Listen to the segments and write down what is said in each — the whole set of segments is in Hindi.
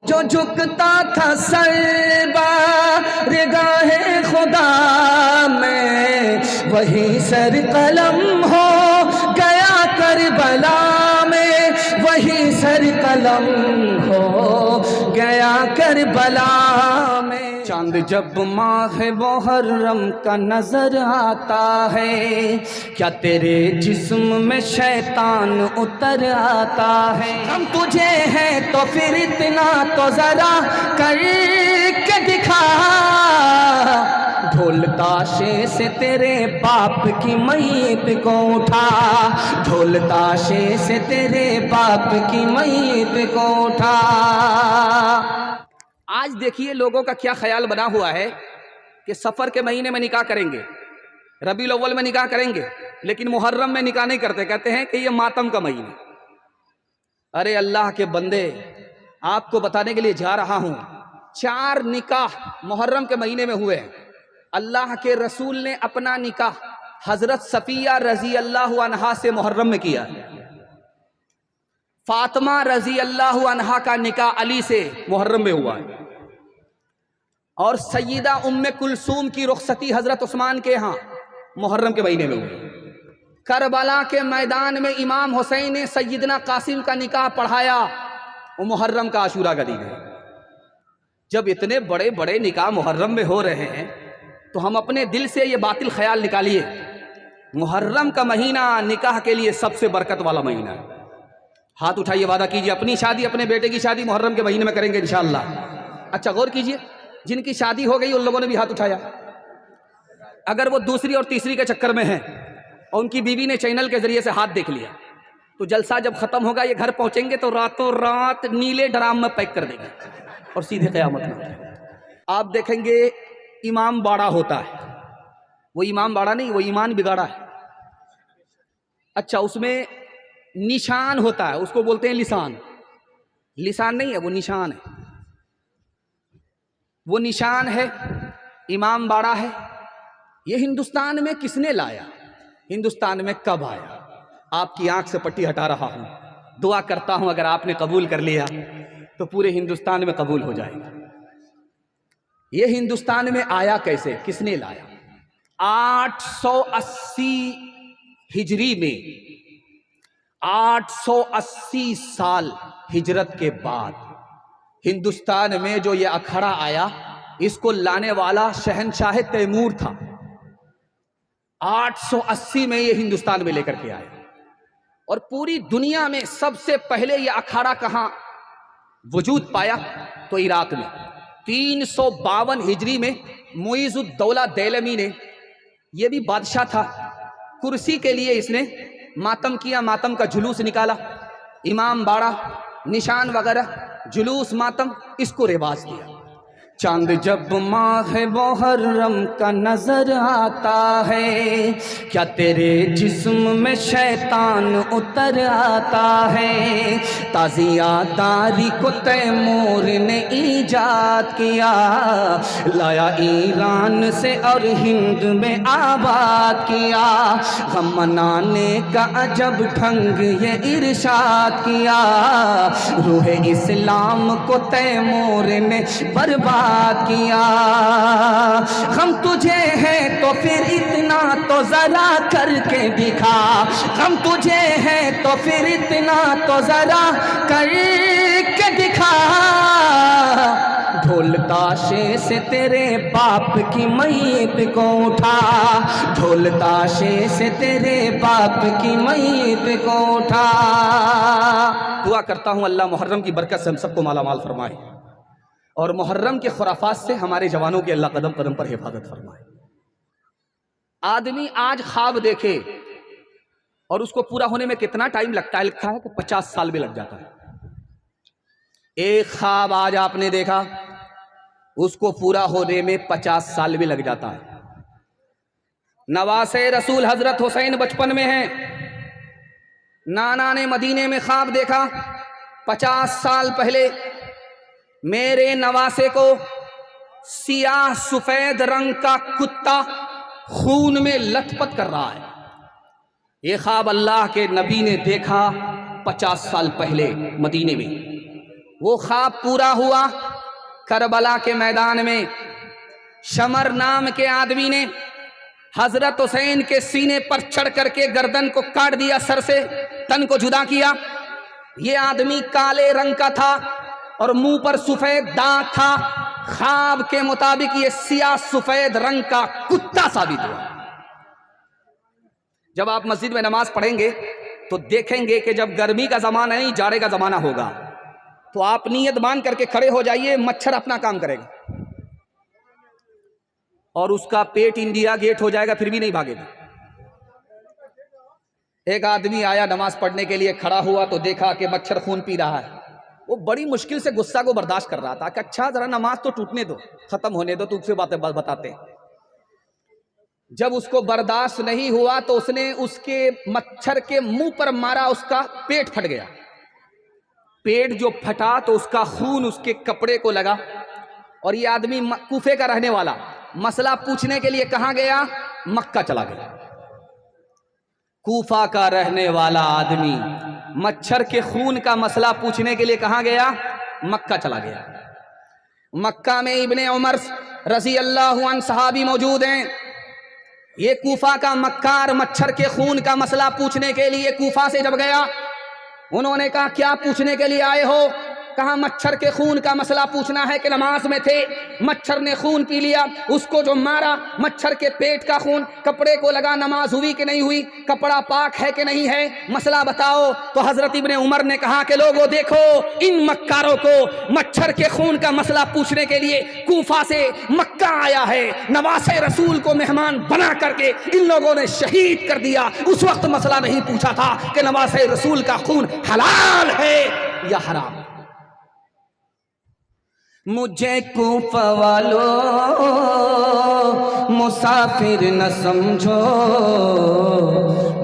जो झुकता था सर बारगाहे खुदा में, वही सर कलम हो गया करबला में, वही सर कलम हो गया करबला में। चांद जब माह मुहर्रम का नजर आता है, क्या तेरे जिस्म में शैतान उतर आता है। हम तुझे हैं तो फिर इतना तो जरा करके दिखा, ढोल ताशे से तेरे बाप की मैयत को उठा, ढोल ताशे से तेरे बाप की मैयत को उठा। आज देखिए लोगों का क्या ख्याल बना हुआ है कि सफ़र के महीने में निकाह करेंगे, रबीउल अव्वल में निकाह करेंगे, लेकिन मुहर्रम में निकाह नहीं करते, कहते हैं कि ये मातम का महीना। अरे अल्लाह के बंदे, आपको बताने के लिए जा रहा हूं, 4 निकाह मुहर्रम के महीने में हुए हैं। अल्लाह के रसूल ने अपना निकाह हजरत सफिया रजी अल्लाह अन्हा से मुहर्रम में किया। फातिमा रजी अल्लाह अन्हा का निकाह अली से मुहर्रम में हुआ है। और सैयदा उम्मे कुलसूम की रुखसती हजरत उस्मान के यहाँ मुहर्रम के महीने में हुई। करबला के मैदान में इमाम हुसैन ने सैयदना कासिम का निकाह पढ़ाया, वो मुहर्रम का आशूरा का दिन है। जब इतने बड़े बड़े निकाह मुहर्रम में हो रहे हैं तो हम अपने दिल से ये बातिल ख्याल निकालिए, मुहर्रम का महीना निकाह के लिए सबसे बरकत वाला महीना है। हाथ उठाइए, वादा कीजिए अपनी शादी, अपने बेटे की शादी मुहर्रम के महीने में करेंगे इंशाअल्लाह। अच्छा गौर कीजिए, जिनकी शादी हो गई उन लोगों ने भी हाथ उठाया। अगर वो दूसरी और तीसरी के चक्कर में हैं और उनकी बीवी ने चैनल के जरिए से हाथ देख लिया, तो जलसा जब खत्म होगा, ये घर पहुंचेंगे तो रातों रात नीले ड्राम में पैक कर देंगे और सीधे क़यामत में आप देखेंगे इमाम बाड़ा होता है। वो इमाम बाड़ा नहीं, वो ईमान बिगाड़ा है। अच्छा, उसमें निशान होता है, उसको बोलते हैं लिसान। लिसान नहीं है, वो निशान है। वो निशान है, इमाम बाड़ा है। ये हिंदुस्तान में किसने लाया, हिंदुस्तान में कब आया? आपकी आंख से पट्टी हटा रहा हूं, दुआ करता हूं अगर आपने कबूल कर लिया तो पूरे हिंदुस्तान में कबूल हो जाएगा। ये हिंदुस्तान में आया कैसे, किसने लाया? 880 हिजरी में, 880 साल हिजरत के बाद हिंदुस्तान में जो ये अखाड़ा आया, इसको लाने वाला शहनशाह तैमूर था। 880 में ये हिंदुस्तान में लेकर के आया। और पूरी दुनिया में सबसे पहले ये अखाड़ा कहां वजूद पाया? तो इराक में। 352 हिजरी में मुइज़ुद्दौला देलमी ने, ये भी बादशाह था, कुर्सी के लिए इसने मातम किया, मातम का जुलूस निकाला, इमाम बाड़ा, निशान वगैरह, जुलूस मातम, इसको रिवाज दिया। चांद जब माह मुहर्रम का नजर आता है, क्या तेरे जिस्म में शैतान उतर आता है। ताज़ियादारी को तैमूर ने ईजाद किया, लाया ईरान से और हिंद में आबाद किया। हम मनाने का अजब ढंग ये इरशाद किया, रूह इस्लाम को तैमूर ने बर्बाद किया। हम तुझे हैं तो फिर इतना तो जरा करके दिखा, हम तुझे हैं तो फिर इतना तो जरा करके दिखा। ढोल ताशे से तेरे बाप की मैयत को उठा, ढोल ताशे से तेरे बाप की मैयत को उठा। दुआ करता हूँ अल्लाह मुहर्रम की बरकत से हम सबको मालामाल फरमाए और मुहर्रम के खुराफात से हमारे जवानों की अल्लाह कदम कदम पर हिफाजत फरमाए। आदमी आज ख्वाब देखे और उसको पूरा होने में कितना टाइम लगता है? लिखा है कि 50 साल भी लग जाता है। एक ख्वाब आज आपने देखा, उसको पूरा होने में 50 साल भी लग जाता है। नवासे रसूल हजरत हुसैन बचपन में हैं, नाना ने मदीने में ख्वाब देखा 50 साल पहले, मेरे नवासे को सियाह सफेद रंग का कुत्ता खून में लथपथ कर रहा है। ये ख्वाब अल्लाह के नबी ने देखा 50 साल पहले मदीने में। वो ख्वाब पूरा हुआ। करबला के मैदान में शमर नाम के आदमी ने हजरत हुसैन के सीने पर चढ़ करके गर्दन को काट दिया, सर से तन को जुदा किया। ये आदमी काले रंग का था और मुंह पर सफेद दांत था। ख्वाब के मुताबिक ये सियाह सफेद रंग का कुत्ता साबित हुआ। जब आप मस्जिद में नमाज पढ़ेंगे तो देखेंगे कि जब गर्मी का जमाना नहीं, जाड़े का जमाना होगा, तो आप नियत मान करके खड़े हो जाइए, मच्छर अपना काम करेगा और उसका पेट इंडिया गेट हो जाएगा, फिर भी नहीं भागेगा। एक आदमी आया नमाज पढ़ने के लिए, खड़ा हुआ तो देखा कि मच्छर खून पी रहा है। वो बड़ी मुश्किल से गुस्सा को बर्दाश्त कर रहा था कि अच्छा जरा नमाज तो टूटने दो, खत्म होने दो, तो उससे बातें बताते। जब उसको बर्दाश्त नहीं हुआ तो उसने उसके मच्छर के मुंह पर मारा, उसका पेट फट गया। पेट जो फटा तो उसका खून उसके कपड़े को लगा। और ये आदमी कूफे का रहने वाला, मसला पूछने के लिए कहां गया? मक्का चला गया। कूफा का रहने वाला आदमी मच्छर के खून का मसला पूछने के लिए कहां गया? मक्का चला गया। मक्का में इब्ने उमर रज़ी अल्लाहु अन्हु सहाबी मौजूद हैं। ये कूफा का मक्कार मच्छर के खून का मसला पूछने के लिए कूफा से जब गया, उन्होंने कहा क्या पूछने के लिए आए हो? कहा मच्छर के खून का मसला पूछना है कि नमाज में थे, मच्छर ने खून पी लिया, उसको जो मारा, मच्छर के पेट का खून कपड़े को लगा, नमाज हुई कि नहीं हुई, कपड़ा पाक है कि नहीं है, मसला बताओ। तो हजरत इब्ने उमर ने कहा कि लोगों देखो, इन मक्कारों को मच्छर के खून का मसला पूछने के लिए कूफा से मक्का आया है, नवासे रसूल को मेहमान बना करके इन लोगों ने शहीद कर दिया। उस वक्त मसला नहीं पूछा था कि नवासे रसूल का खून हलाल है या हराम। मुझे कूफा वालों मुसाफिर न समझो,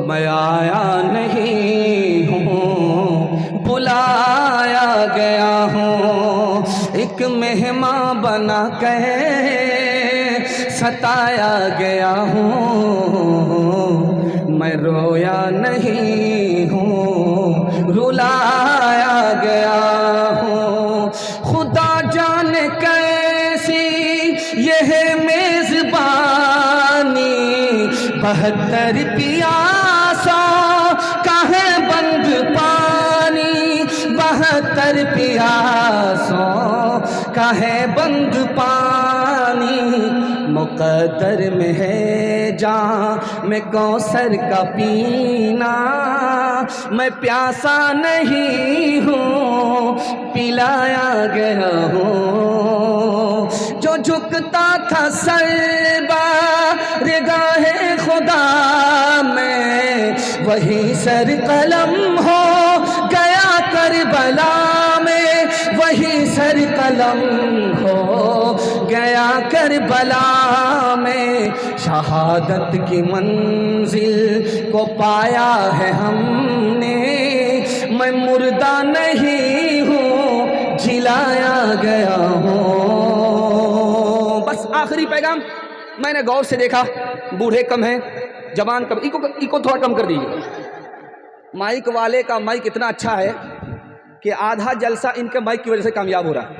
मैं आया नहीं हूँ, बुलाया गया हूँ। एक मेहमान बना के सताया गया हूँ, मैं रोया नहीं हूँ, रुलाया गया हूँ। खुदा जाने कैसी यह मेजबानी, 72 प्यासों का है बंद पानी, 72 प्यासों का है बंद पानी। मुक़द्दर में है जाम में कौसर का पीना, मैं प्यासा नहीं हूँ, पिलाया गया हूँ। जो झुकता था सर बारगाहे खुदा में, वही सर कलम हो गया करबला में, वही सर कलम हो गया करबला में। शहादत की मंजिल को पाया है हमने, मैं मुर्दा नहीं हूँ, जिलाया गया हूँ। बस आखिरी पैगाम मैंने गौर से देखा, बूढ़े कम हैं, जवान कम। इको थोड़ा कम कर दीजिए। माइक वाले का माइक इतना अच्छा है कि आधा जलसा इनके माइक की वजह से कामयाब हो रहा है।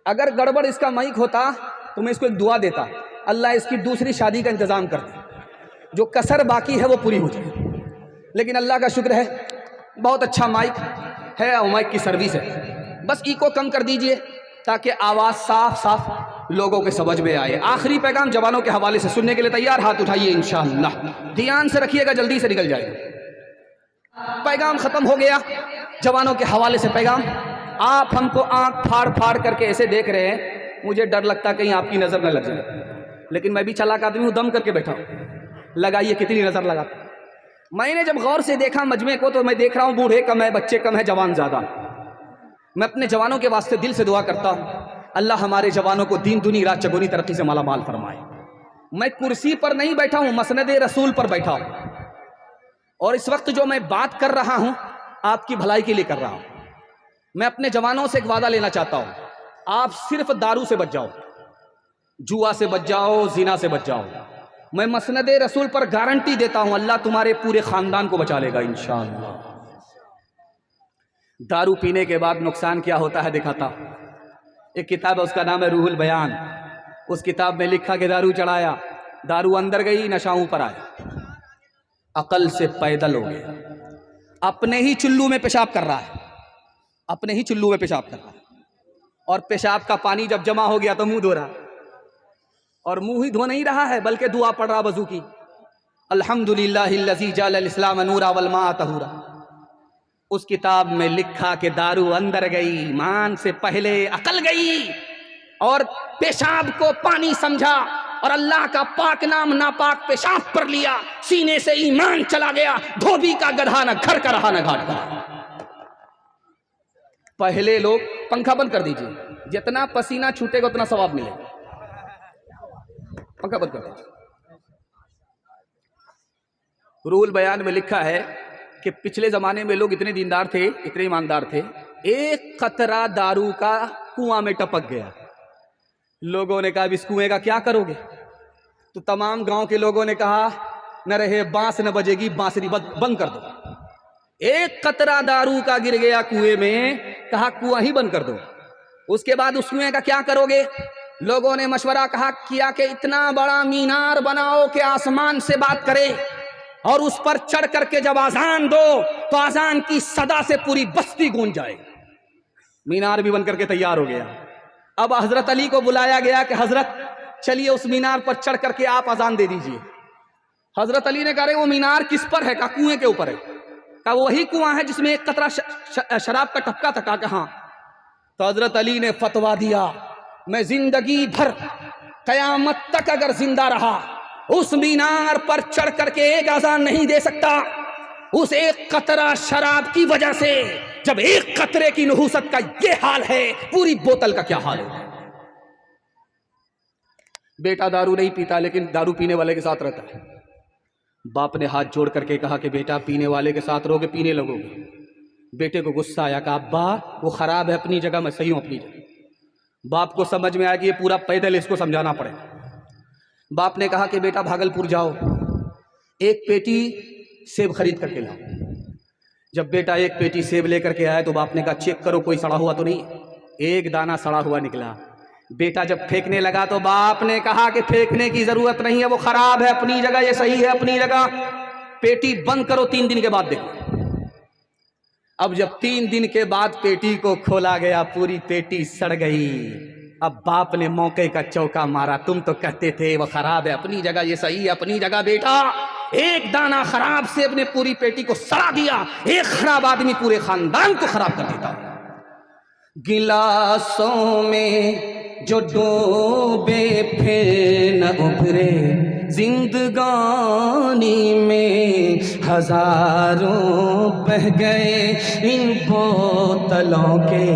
अगर गड़बड़ इसका माइक होता तो मैं इसको एक दुआ देता, अल्लाह इसकी दूसरी शादी का इंतज़ाम कर दे, जो कसर बाकी है वो पूरी हो जाए। लेकिन अल्लाह का शुक्र है, बहुत अच्छा माइक है और माइक की सर्विस है। बस इको कम कर दीजिए ताकि आवाज़ साफ साफ लोगों के समझ में आए। आखिरी पैगाम जवानों के हवाले से सुनने के लिए तैयार? हाथ उठाइए इंशाअल्लाह, ध्यान से रखिएगा, जल्दी से निकल जाएगा। पैगाम ख़त्म हो गया, जवानों के हवाले से पैगाम। आप हमको आंख फाड़ फाड़ करके ऐसे देख रहे हैं, मुझे डर लगता कहीं आपकी नज़र न लग जाए, लेकिन मैं भी चालाक आदमी हूँ, दम करके बैठा हूँ। लगाइए कितनी नज़र लगाता। मैंने जब गौर से देखा मजमे को तो मैं देख रहा हूँ बूढ़े कम है, बच्चे कम है, जवान ज़्यादा। मैं अपने जवानों के वास्ते दिल से दुआ करता हूँ, अल्लाह हमारे जवानों को दीन दुनी रात चगुनी तरक्की से माला माल फरमाए। मैं कुर्सी पर नहीं बैठा हूँ, मसनद रसूल पर बैठा हूँ, और इस वक्त जो मैं बात कर रहा हूँ आपकी भलाई के लिए कर रहा हूँ। मैं अपने जवानों से एक वादा लेना चाहता हूँ, आप सिर्फ दारू से बच जाओ, जुआ से बच जाओ, जिना से बच जाओ। मैं मसनद रसूल पर गारंटी देता हूं, अल्लाह तुम्हारे पूरे खानदान को बचा लेगा इंशाअल्लाह। दारू पीने के बाद नुकसान क्या होता है दिखाता हूं। एक किताब है, उसका नाम है रूहुल बयान। उस किताब में लिखा कि दारू चढ़ाया, दारू अंदर गई, नशा ऊपर आया, अकल से पैदल हो गया, अपने ही चुल्लू में पेशाब कर रहा है, अपने ही चुल्लू में पेशाब कर रहा है। और पेशाब का पानी जब जमा हो गया तो मुंह धो रहा, और मुंह ही धो नहीं रहा है बल्कि दुआ पढ़ रहा वजू की, अल्हम्दुलिल्लाहिल्लज़ी जअलल इस्लाम नूरा वल माअ तहूरा। उस किताब में लिखा कि दारू अंदर गई, ईमान से पहले अकल गई, और पेशाब को पानी समझा और अल्लाह का पाक नाम नापाक पेशाब पर लिया, सीने से ईमान चला गया, धोबी का गधा न घर का रहा न घाट का। पहले लोग, पंखा बंद कर दीजिए, जितना पसीना छूटेगा उतना सवाब मिलेगा, पंखा बंद कर दीजिए। रूहुल बयान में लिखा है कि पिछले जमाने में लोग इतने दीनदार थे, इतने ईमानदार थे, एक कतरा दारू का कुआं में टपक गया, लोगों ने कहा इस कुएं का क्या करोगे? तो तमाम गांव के लोगों ने कहा न रहे बांस न बजेगी, बांसुरी बंद कर दो। एक कतरा दारू का गिर गया कुएं में, कहा कुआं ही बंद कर दो। उसके बाद उस कुएं का क्या करोगे? लोगों ने मशवरा किया कि इतना बड़ा मीनार बनाओ कि आसमान से बात करे, और उस पर चढ़ करके जब आजान दो तो आजान की सदा से पूरी बस्ती गूंज जाए। मीनार भी बन करके तैयार हो गया। अब हजरत अली को बुलाया गया कि हजरत चलिए उस मीनार पर चढ़ करके आप अजान दे दीजिए। हजरत अली ने कहा वो मीनार किस पर है? कहा कुएं के ऊपर है। कहा वही कुआं है जिसमें एक कतरा शराब का टपका था। कहा तो हजरत अली ने फतवा दिया, मैं जिंदगी भर कयामत तक अगर जिंदा रहा उस मीनार पर चढ़ करके एक अजान नहीं दे सकता, उस एक कतरा शराब की वजह से। जब एक कतरे की नहुसत का ये हाल है, पूरी बोतल का क्या हाल है? बेटा दारू नहीं पीता लेकिन दारू पीने वाले के साथ रहता है। बाप ने हाथ जोड़ करके कहा कि बेटा पीने वाले के साथ रहोगे, पीने लगोगे। बेटे को गुस्सा आया, कहा अब्बा वो खराब है अपनी जगह, मैं सही हूं अपनी जगह। बाप को समझ में आया कि ये पूरा पैदल इसको समझाना पड़ेगा। बाप ने कहा कि बेटा भागलपुर जाओ, एक पेटी सेब खरीद करके लाओ। जब बेटा एक पेटी सेब लेकर के आया तो बाप ने कहा चेक करो कोई सड़ा हुआ तो नहीं। एक दाना सड़ा हुआ निकला। बेटा जब फेंकने लगा तो बाप ने कहा कि फेंकने की जरूरत नहीं है, वो खराब है अपनी जगह, ये सही है अपनी जगह, पेटी बंद करो, 3 दिन के बाद देखो। अब जब 3 दिन के बाद पेटी को खोला गया, पूरी पेटी सड़ गई। अब बाप ने मौके का चौका मारा, तुम तो कहते थे वो खराब है अपनी जगह, ये सही है अपनी जगह। बेटा एक दाना खराब सेब ने पूरी पेटी को सड़ा दिया। एक खराब आदमी पूरे खानदान को खराब कर देता। गिलासों में जो डूबे फिर न उभरे, जिंदगानी में हजारों बह गए इन बोतलों के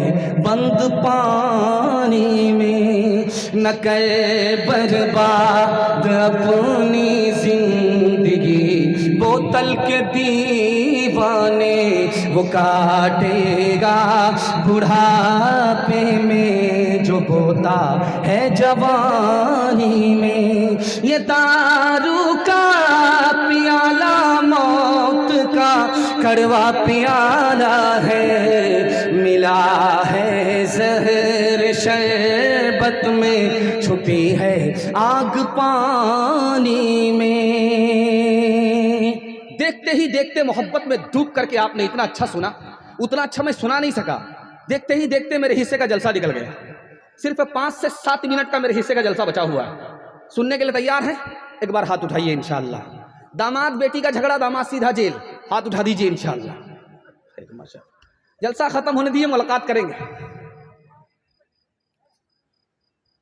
बंद पानी में। न करे बर्बाद अपनी जिंदगी बोतल के दीवाने, वो काटेगा बुढ़ापे में जो बोता है जवानी में। ये दारू का प्याला मौत का कड़वा प्याला है, मिला है जहर शरबत में, छुपी है आग पानी में। देखते ही देखते मोहब्बत में डूब करके आपने इतना अच्छा सुना, उतना अच्छा मैं सुना नहीं सका। देखते ही देखते मेरे हिस्से का जलसा निकल गया। सिर्फ 5 से 7 मिनट का मेरे हिस्से का जलसा बचा हुआ है। सुनने के लिए तैयार है? एक बार हाथ उठाइए इंशाअल्लाह। दामाद बेटी का झगड़ा, दामाद सीधा जेल, हाथ उठा दीजिए इंशाअल्लाह। जलसा खत्म होने दीजिए, मुलाकात करेंगे।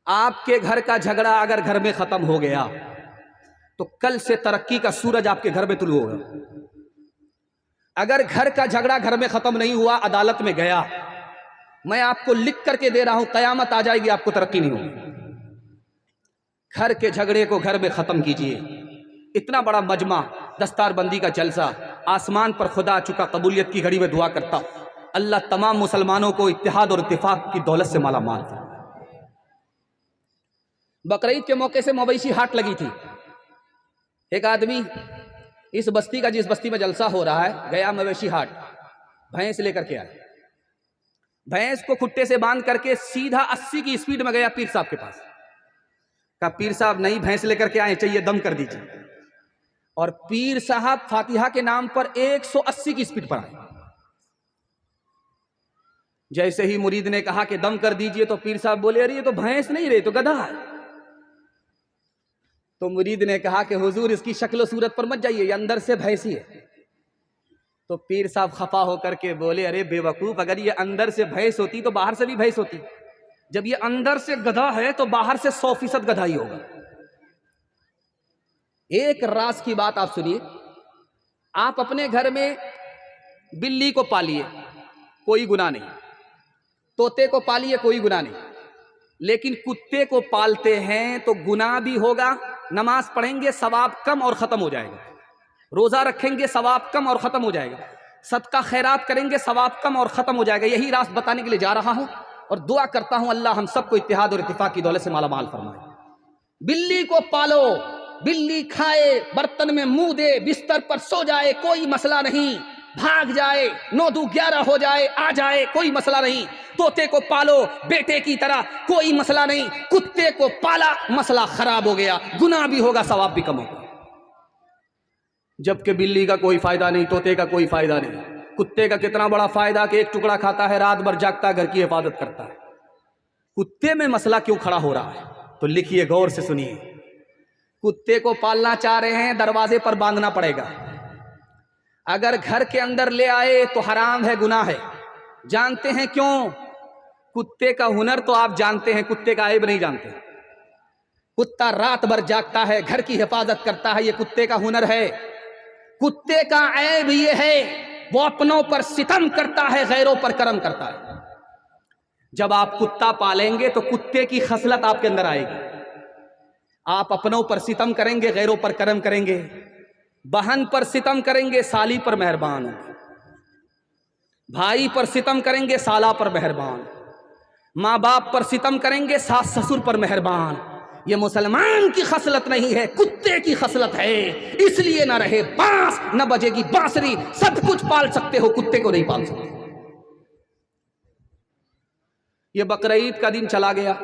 आपके घर का झगड़ा अगर घर में खत्म हो गया तो कल से तरक्की का सूरज आपके घर में तुलू होगा। अगर घर का झगड़ा घर में खत्म नहीं हुआ, अदालत में गया, मैं आपको लिख करके दे रहा हूं, कयामत आ जाएगी, आपको तरक्की नहीं होगी। घर के झगड़े को घर में खत्म कीजिए। इतना बड़ा मजमा, दस्तारबंदी का जलसा, आसमान पर खुदा चुका कबूलियत की घड़ी में दुआ करता, अल्लाह तमाम मुसलमानों को इत्तेहाद और इत्तेफाक की दौलत से माला माल था। बकरीद के मौके से मवेशी हाट लगी थी। एक आदमी इस बस्ती का, जिस बस्ती में जलसा हो रहा है, गया मवेशी हाट, भैंस लेकर के आया। भैंस को खुट्टे से बांध करके सीधा 80 की स्पीड में गया पीर साहब के पास। कहा पीर साहब नई भैंस लेकर के आए, चाहिए दम कर दीजिए। और पीर साहब फातिहा के नाम पर 180 की स्पीड पर आए। जैसे ही मुरीद ने कहा कि दम कर दीजिए तो पीर साहब बोले अरे ये तो भैंस नहीं रही, तो गधा है। तो मुरीद ने कहा कि हुजूर इसकी शक्ल सूरत पर मत जाइए, ये अंदर से भैंसी है। तो पीर साहब खफा होकर के बोले अरे बेवकूफ, अगर ये अंदर से भैंस होती तो बाहर से भी भैंस होती। जब ये अंदर से गधा है तो बाहर से 100% गधा ही होगा। एक राज की बात आप सुनिए, आप अपने घर में बिल्ली को पालिए, कोई गुनाह नहीं। तोते को पालिए, कोई गुनाह नहीं। लेकिन कुत्ते को पालते हैं तो गुनाह भी होगा। नमाज पढ़ेंगे सवाब कम और खत्म हो जाएगा, रोजा रखेंगे सवाब कम और खत्म हो जाएगा, सदका खैरात करेंगे सवाब कम और खत्म हो जाएगा। यही राज बताने के लिए जा रहा हूं और दुआ करता हूं अल्लाह हम सबको इत्तिहाद और इत्तिफाक की दौलत से मालामाल फरमाए। बिल्ली को पालो, बिल्ली खाए, बर्तन में मुंह दे, बिस्तर पर सो जाए, कोई मसला नहीं। भाग जाए, 9-11 हो जाए, आ जाए, कोई मसला नहीं। तोते को पालो बेटे की तरह, कोई मसला नहीं। कुत्ते को पाला, मसला खराब हो गया, गुनाह भी होगा सवाब भी कम होगा। जबकि बिल्ली का कोई फायदा नहीं, तोते का कोई फायदा नहीं। कुत्ते का कितना बड़ा फायदा कि एक टुकड़ा खाता है, रात भर जागता है, घर की हिफाजत करता है। कुत्ते में मसला क्यों खड़ा हो रहा है? तो लिखिए, गौर से सुनिए। कुत्ते को पालना चाह रहे हैं, दरवाजे पर बांधना पड़ेगा। अगर घर के अंदर ले आए तो हराम है, गुनाह है। जानते हैं क्यों? कुत्ते का हुनर तो आप जानते हैं, कुत्ते का ऐब नहीं जानते। कुत्ता रात भर जागता है, घर की हिफाजत करता है, ये कुत्ते का हुनर है। कुत्ते का ऐब ये है वो अपनों पर सितम करता है, गैरों पर करम करता है। जब आप कुत्ता पालेंगे तो कुत्ते की खसलत आपके अंदर आएगी। आप अपनों पर सितम करेंगे, गैरों पर करम करेंगे। बहन पर सितम करेंगे, साली पर मेहरबान होंगे। भाई पर सितम करेंगे, साला पर मेहरबान। माँ बाप पर सितम करेंगे, सास ससुर पर मेहरबान। ये मुसलमान की खसलत नहीं है, कुत्ते की खसलत है। इसलिए ना रहे बांस, न बजेगी बांसुरी। सब कुछ पाल सकते हो, कुत्ते को नहीं पाल सकते। ये बकरीद का दिन चला गया,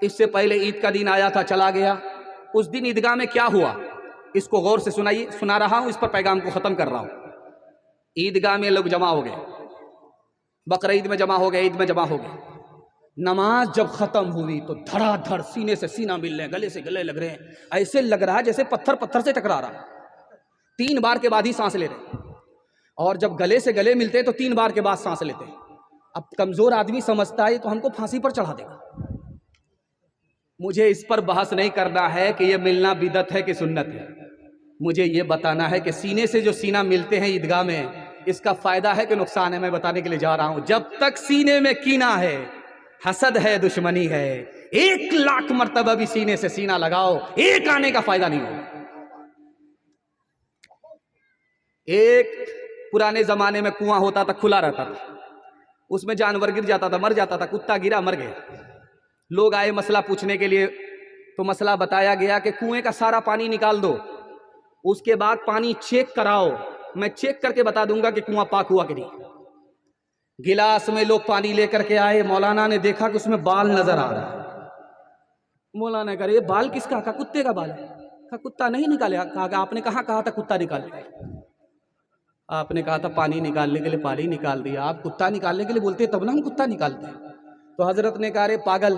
इससे पहले ईद का दिन आया था, चला गया। उस दिन ईदगाह में क्या हुआ, इसको गौर से सुनाइए। सुना रहा हूं, इस पर पैगाम को खत्म कर रहा हूं। ईदगाह में लोग जमा हो गए, बकरीद में जमा हो गए, ईद में जमा हो गए। नमाज जब खत्म हुई तो धड़ाधड़ सीने से सीना मिल रहे हैं, गले से गले लग रहे हैं। ऐसे लग रहा है जैसे पत्थर पत्थर से टकरा रहा। 3 बार के बाद ही सांस ले रहे, और जब गले से गले मिलते हैं तो 3 बार के बाद सांस लेते हैं। अब कमजोर आदमी समझता है तो हमको फांसी पर चढ़ा देगा। मुझे इस पर बहस नहीं करना है कि यह मिलना बिदअत है कि सुन्नत है। मुझे ये बताना है कि सीने से जो सीना मिलते हैं ईदगाह में, इसका फायदा है कि नुकसान है, मैं बताने के लिए जा रहा हूं। जब तक सीने में कीना है, हसद है, दुश्मनी है, 1 लाख मर्तबा भी सीने से सीना लगाओ, एक आने का फायदा नहीं होगा। एक पुराने जमाने में कुआं होता था, खुला रहता था, उसमें जानवर गिर जाता था, मर जाता था। कुत्ता गिरा, मर गया। लोग आए मसला पूछने के लिए, तो मसला बताया गया कि कुएं का सारा पानी निकाल दो, उसके बाद पानी चेक कराओ, मैं चेक करके बता दूंगा कि कुआं पाक हुआ कि नहीं। गिलास में लोग पानी लेकर के आए, मौलाना ने देखा कि उसमें बाल नजर आ रहा है। मौलाना कहा ये बाल किसका? कहा कुत्ते का बाल है। कहा कुत्ता नहीं निकाले। कहा आपने कहाँ कहा था कुत्ता निकाले? आपने कहा था पानी निकालने के लिए पानी निकाल दिया। आप कुत्ता निकालने के लिए बोलते तब ना हम कुत्ता निकालते हैं। तो हजरत ने कहा रे पागल,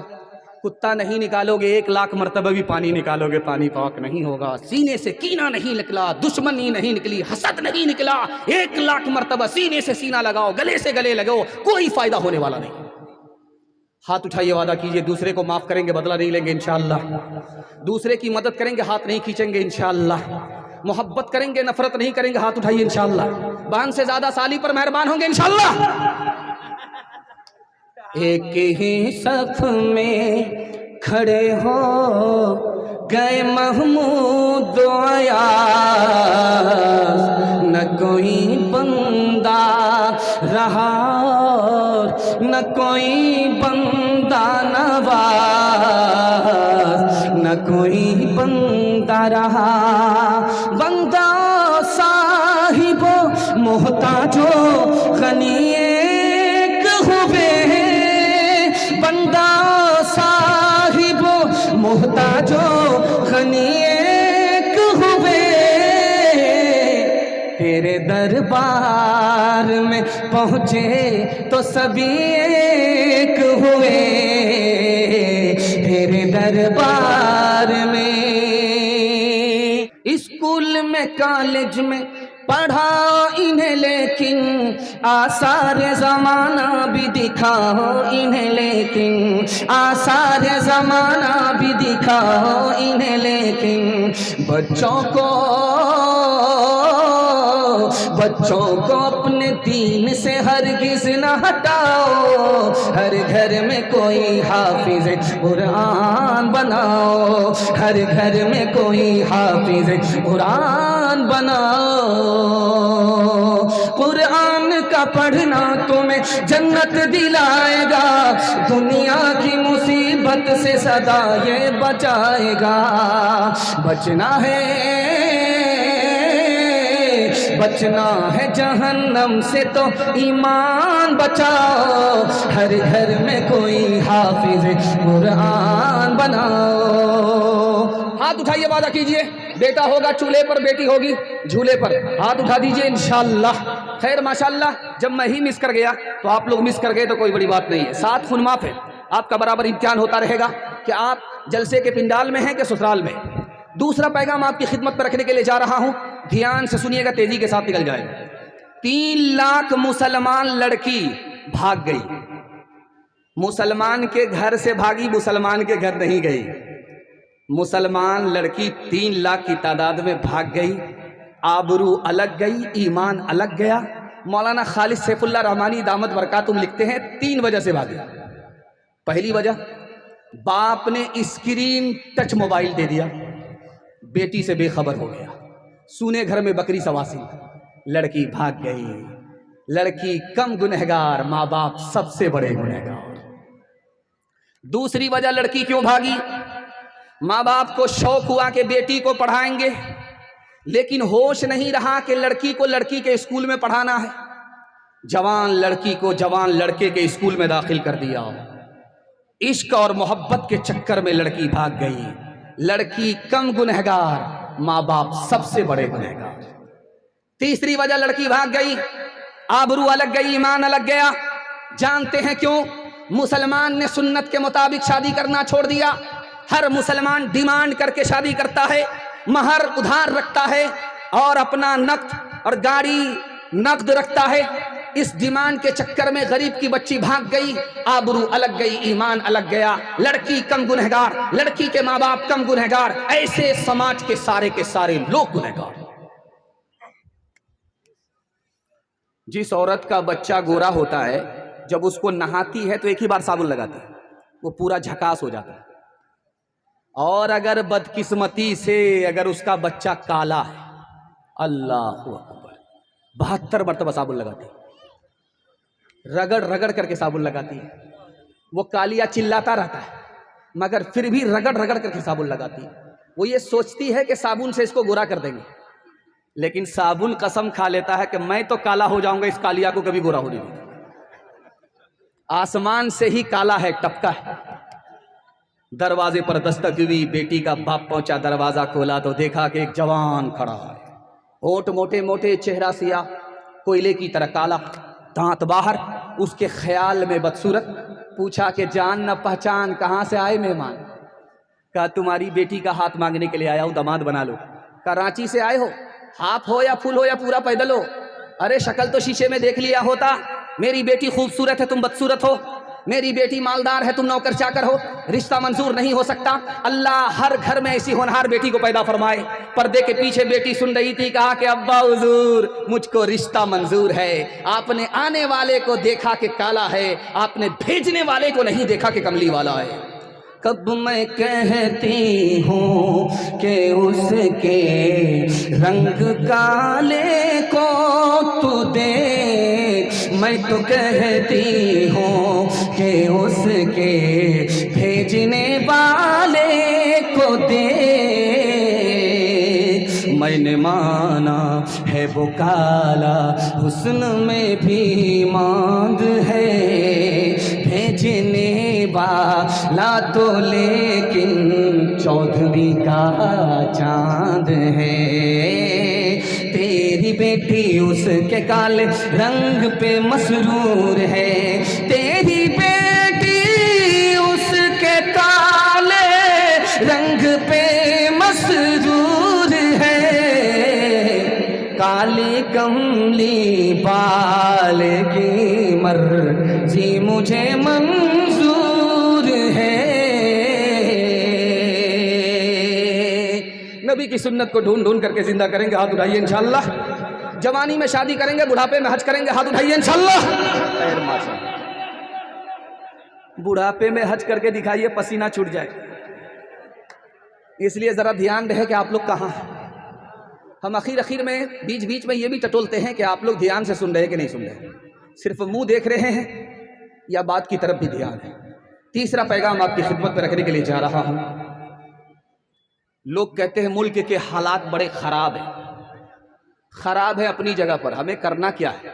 कुत्ता नहीं निकालोगे, 1 लाख मरतबा भी पानी निकालोगे, पानी पाक नहीं होगा। सीने से कीना नहीं निकला, दुश्मनी नहीं निकली, हसद नहीं निकला। 1 लाख मरतबा सीने से सीना लगाओ, गले से गले लगाओ, कोई फायदा होने वाला नहीं। हाथ उठाइए, वादा कीजिए दूसरे को माफ करेंगे, बदला नहीं लेंगे इंशाअल्लाह। दूसरे की मदद करेंगे, हाथ नहीं खींचेंगे इंशाअल्लाह। मोहब्बत करेंगे, नफरत नहीं करेंगे, हाथ उठाइए इंशाअल्लाह। बहन से ज्यादा साली पर मेहरबान होंगे इंशाअल्लाह। एक ही सफ में खड़े हो गए महमूद आया, न कोई बंदा रहा, न कोई बंदा नवाज, न कोई बंदा रहा। बंदा साहिबो मोहताजो गनी एक हुए जो गनी एक हुए, तेरे दरबार में पहुँचे तो सभी एक हुए, तेरे दरबार में। स्कूल में कॉलेज में पढ़ा इन्हें, लेकिन आसार ज़माना भी दिखाओ इन्हें, लेकिन आसार ज़माना भी दिखाओ इन्हें, लेकिन बच्चों को अपने दीन से हरगिज़ न हटाओ। हर घर में कोई हाफिज़ कुरान बनाओ, हर घर में कोई हाफिज़ कुरान बनाओ। कुरान का पढ़ना तुम्हें जन्नत दिलाएगा, दुनिया की मुसीबत से सदा ये बचाएगा। बचना है जहन्नम से तो ईमान बचाओ, हर घर में कोई हाफिज कुरान बनाओ। हाथ उठाइए, वादा कीजिए, बेटा होगा चूल्हे पर, बेटी होगी झूले पर। हाथ उठा दीजिए इंशाअल्लाह। खैर माशाअल्लाह, जब मैं ही मिस कर गया तो आप लोग मिस कर गए तो कोई बड़ी बात नहीं है। 7 खून माफ है, आपका बराबर इम्तिहान होता रहेगा कि आप जलसे के पिंडाल में हैं कि ससुराल में। दूसरा पैगाम आपकी खिदमत पर रखने के लिए जा रहा हूं, ध्यान से सुनिएगा, तेजी के साथ निकल जाएगा। 3 लाख मुसलमान लड़की भाग गई, मुसलमान के घर से भागी, मुसलमान के घर नहीं गई। मुसलमान लड़की 3 लाख की तादाद में भाग गई, आबरू अलग गई, ईमान अलग गया। मौलाना खालिद सैफुल्लाह रहमानी दामत बरकातुम लिखते हैं 3 वजह से भागी। पहली वजह, बाप ने स्क्रीन टच मोबाइल दे दिया, बेटी से बेखबर हो गया, सुने घर में बकरी सवासी, लड़की भाग गई। लड़की कम गुनहगार, माँ बाप सबसे बड़े गुनहगार। दूसरी वजह लड़की क्यों भागी, माँ बाप को शौक हुआ कि बेटी को पढ़ाएंगे, लेकिन होश नहीं रहा कि लड़की को लड़की के स्कूल में पढ़ाना है। जवान लड़की को जवान लड़के के स्कूल में दाखिल कर दिया। इश्क और मोहब्बत के चक्कर में लड़की भाग गई। लड़की कम गुनहगार, माँ बाप सबसे बड़े गुनहगार। तीसरी वजह लड़की भाग गई, आबरू अलग गई, ईमान अलग गया। जानते हैं क्यों? मुसलमान ने सुन्नत के मुताबिक शादी करना छोड़ दिया। हर मुसलमान डिमांड करके शादी करता है, महर उधार रखता है और अपना नक्द और गाड़ी नक्द रखता है। इस डिमांड के चक्कर में गरीब की बच्ची भाग गई, आबरू अलग गई, ईमान अलग गया। लड़की कम गुनहगार, लड़की के माँ बाप कम गुनहगार, ऐसे समाज के सारे लोग गुनहगार। जिस औरत का बच्चा गोरा होता है, जब उसको नहाती है तो एक ही बार साबुन लगाती है, वो पूरा झकास हो जाता है। और अगर बदकिस्मती से अगर उसका बच्चा काला है, अल्लाहु अकबर, 72 मरतबा साबुन लगाती है, रगड़ रगड़ करके साबुन लगाती है। वो कालिया चिल्लाता रहता है, मगर फिर भी रगड़ रगड़ करके साबुन लगाती है। वो ये सोचती है कि साबुन से इसको गोरा कर देंगे, लेकिन साबुन कसम खा लेता है कि मैं तो काला हो जाऊंगा, इस कालिया को कभी गोरा होने नहीं दूंगा। आसमान से ही काला है, टपका है। दरवाजे पर दस्तक हुई, बेटी का बाप पहुंचा, दरवाजा खोला तो देखा कि एक जवान खड़ा है, होंठ मोटे मोटे, चेहरा सिया, कोयले की तरह काला, दांत बाहर, उसके ख्याल में बदसूरत। पूछा कि जान न पहचान, कहाँ से आए मेहमान? कहा तुम्हारी बेटी का हाथ मांगने के लिए आया हूँ, दामाद बना लो। कहा रांची से आए हो? हाफ हो या फुल हो या पूरा पैदल हो? अरे शक्ल तो शीशे में देख लिया होता। मेरी बेटी खूबसूरत है, तुम बदसूरत हो। मेरी बेटी मालदार है, तुम नौकर चाकर हो। रिश्ता मंजूर नहीं हो सकता। अल्लाह हर घर में ऐसी होनहार बेटी को पैदा फरमाए। पर्दे के पीछे बेटी सुन रही थी, कहा कि अब्बा हुजूर मुझको रिश्ता मंजूर है। आपने आने वाले को देखा कि काला है, आपने भेजने वाले को नहीं देखा कि कमली वाला है। कब मैं कहती हूँ कि उसके रंग काले को तू देख, मैं तो कहती हूँ कि उसके भेजने वाले को देख। मैंने माना है वो काला, हुस्न में भी मांद है, भेजने वाला तो लेकिन चौधरी का चांद है, तेरी बेटी उसके काले रंग पे मसरूर है, तेरी बेटी उसके काले रंग पे मसरूर है, काली कमली बाल की मर्जी मुझे मंजूर है। नबी की सुन्नत को ढूंढ ढूंढ करके जिंदा करेंगे, हाथ उठाइए इंशाअल्लाह। जवानी में शादी करेंगे, बुढ़ापे में हज करेंगे, हाथ उठाइए इंशाअल्लाह। खैर माशाअल्लाह, बुढ़ापे में हज करके दिखाइए, पसीना छूट जाए। इसलिए जरा ध्यान रहे कि आप लोग कहाँ हैं। हम आखिर में बीच बीच में ये भी टटोलते हैं कि आप लोग ध्यान से सुन रहे हैं कि नहीं सुन रहे, सिर्फ मुंह देख रहे हैं या बात की तरफ भी ध्यान है। तीसरा पैगाम आपकी खिदमत में रखने के लिए जा रहा हूं। लोग कहते हैं मुल्क के हालात बड़े खराब हैं। खराब है अपनी जगह पर, हमें करना क्या है,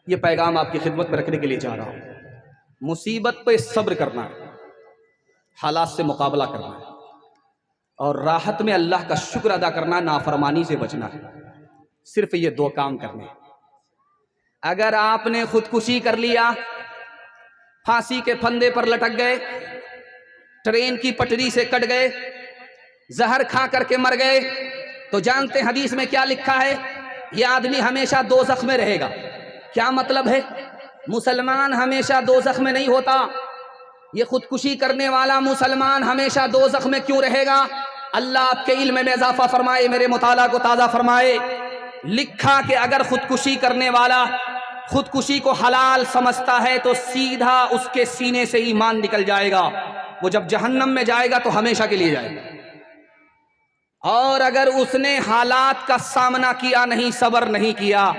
ये पैगाम आपकी खिदमत में रखने के लिए जा रहा हूं। मुसीबत पे सब्र करना है, हालात से मुकाबला करना है, और राहत में अल्लाह का शुक्र अदा करना, नाफरमानी से बचना है। सिर्फ ये दो काम करने हैं। अगर आपने खुदकुशी कर लिया, फांसी के फंदे पर लटक गए, ट्रेन की पटरी से कट गए, जहर खा करके मर गए, तो जानते हैं हदीस में क्या लिखा है, ये आदमी हमेशा दोज़ख में रहेगा। क्या मतलब है? मुसलमान हमेशा दोज़ख में नहीं होता। ये खुदकुशी करने वाला मुसलमान हमेशा दोज़ख में क्यों रहेगा? अल्लाह आपके इल्म में इजाफा फरमाए, मेरे मुताला को ताज़ा फरमाए। लिखा कि अगर खुदकुशी करने वाला खुदकुशी को हलाल समझता है तो सीधा उसके सीने से ईमान निकल जाएगा, वो जब जहन्नम में जाएगा तो हमेशा के लिए जाएगा। और अगर उसने हालात का सामना किया नहीं, सब्र नहीं किया,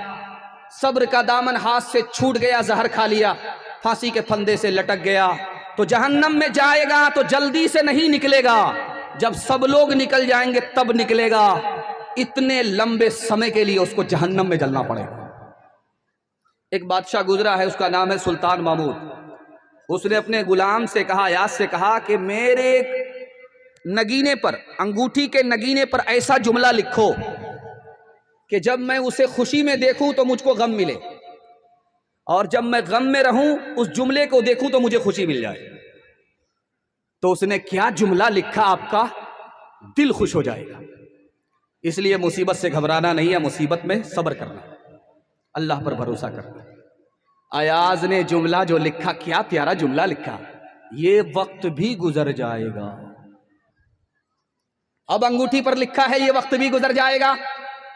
सब्र का दामन हाथ से छूट गया, जहर खा लिया, फांसी के फंदे से लटक गया, तो जहन्नम में जाएगा तो जल्दी से नहीं निकलेगा, जब सब लोग निकल जाएंगे तब निकलेगा। इतने लंबे समय के लिए उसको जहन्नम में जलना पड़ेगा। एक बादशाह गुजरा है, उसका नाम है सुल्तान महमूद। उसने अपने गुलाम से कहा, याद से कहा कि मेरे नगीने पर, अंगूठी के नगीने पर ऐसा जुमला लिखो कि जब मैं उसे खुशी में देखूं तो मुझको गम मिले, और जब मैं गम में रहूं उस जुमले को देखूं तो मुझे खुशी मिल जाए। तो उसने क्या जुमला लिखा, आपका दिल खुश हो जाएगा। इसलिए मुसीबत से घबराना नहीं है, मुसीबत में सब्र करना, अल्लाह पर भरोसा करना। अयाज ने जुमला जो लिखा, क्या प्यारा जुमला लिखा, ये वक्त भी गुजर जाएगा। अब अंगूठी पर लिखा है ये वक्त भी गुजर जाएगा।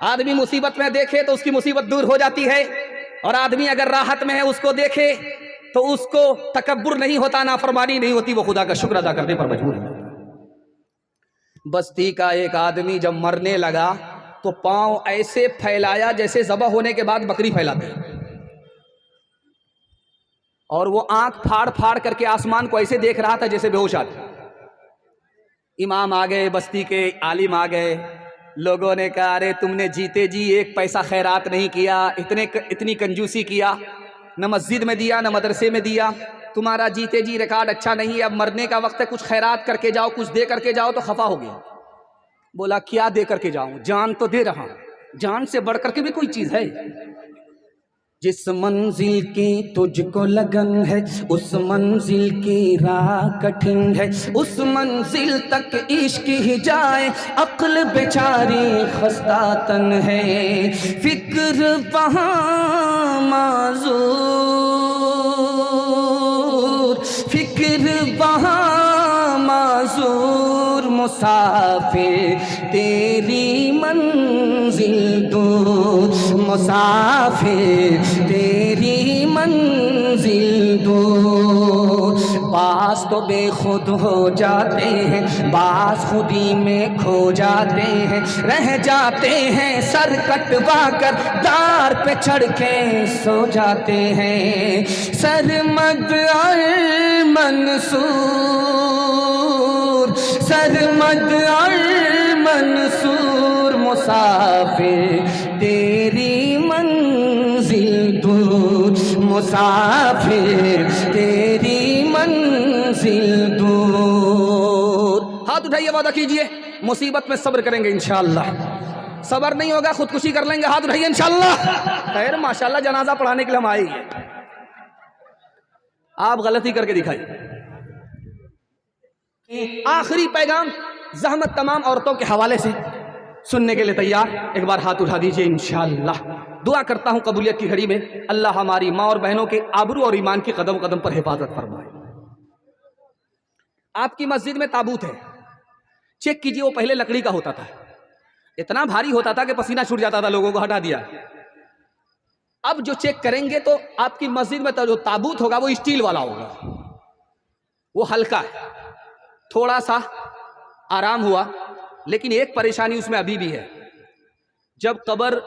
आदमी मुसीबत में देखे तो उसकी मुसीबत दूर हो जाती है, और आदमी अगर राहत में है उसको देखे तो उसको तकब्बुर नहीं होता, नाफरमानी नहीं होती, वो खुदा का शुक्र अदा करने पर मजबूर है। बस्ती का एक आदमी जब मरने लगा तो पांव ऐसे फैलाया जैसे ज़बह होने के बाद बकरी फैलाते हैं, और वो आंख फाड़ फाड़ करके आसमान को ऐसे देख रहा था जैसे बेहोश आदमी। इमाम आ गए, बस्ती के आलिम आ गए, लोगों ने कहा, अरे तुमने जीते जी एक पैसा खैरात नहीं किया, इतनी कंजूसी किया, न मस्जिद में दिया न मदरसे में दिया, तुम्हारा जीते जी रिकॉर्ड अच्छा नहीं है, अब मरने का वक्त है, कुछ खैरात करके जाओ, कुछ दे करके जाओ। तो खफा हो गया, बोला क्या दे करके जाऊं, जान तो दे रहा हूं, जान से बढ़ करके भी कोई चीज है। जिस मंजिल की तुझको लगन है उस मंजिल की राह कठिन है, उस मंजिल तक इश्क ही जाए अक्ल बेचारी खस्ता तन है, फिक्र वहाँ माजूर, फिक्र वहाँ माजूर, मुसाफिर तेरी मंजिल दूर, मुसाफिर तेरी मंजिल दूर। बास तो बेखुद हो जाते हैं, बास खुदी में खो जाते हैं, रह जाते हैं सर कटवा कर दार पे चढ़ के सो जाते हैं। सरमद और मंसूर, सरमद और मंसूर, मुसाफिर तेरी मंजिल दूर, मुसाफिर तेरी मंजिल दूर। हाथ हाथ उठाइए, वादा कीजिए मुसीबत में सब्र करेंगे इंशाअल्लाह। सब्र नहीं होगा खुदकुशी कर लेंगे, हाथ उठाइए इंशाअल्लाह। खैर माशाअल्लाह जनाजा पढ़ाने के लिए हम आए हैं, आप गलती करके दिखाइए। आखिरी पैगाम ज़हमत तमाम औरतों के हवाले से सुनने के लिए तैयार, एक बार हाथ उठा दीजिए इंशाअल्लाह। दुआ करता हूं कबूलियत की घड़ी में अल्लाह हमारी माँ और बहनों के आबरू और ईमान की कदम कदम पर हिफाजत फरमाए। आपकी मस्जिद में ताबूत है, चेक कीजिए, वो पहले लकड़ी का होता था, इतना भारी होता था कि पसीना छूट जाता था, लोगों को हटा दिया। अब जो चेक करेंगे तो आपकी मस्जिद में जो ताबूत होगा वो स्टील वाला होगा, वो हल्का है, थोड़ा सा आराम हुआ। लेकिन एक परेशानी उसमें अभी भी है, जब कब्र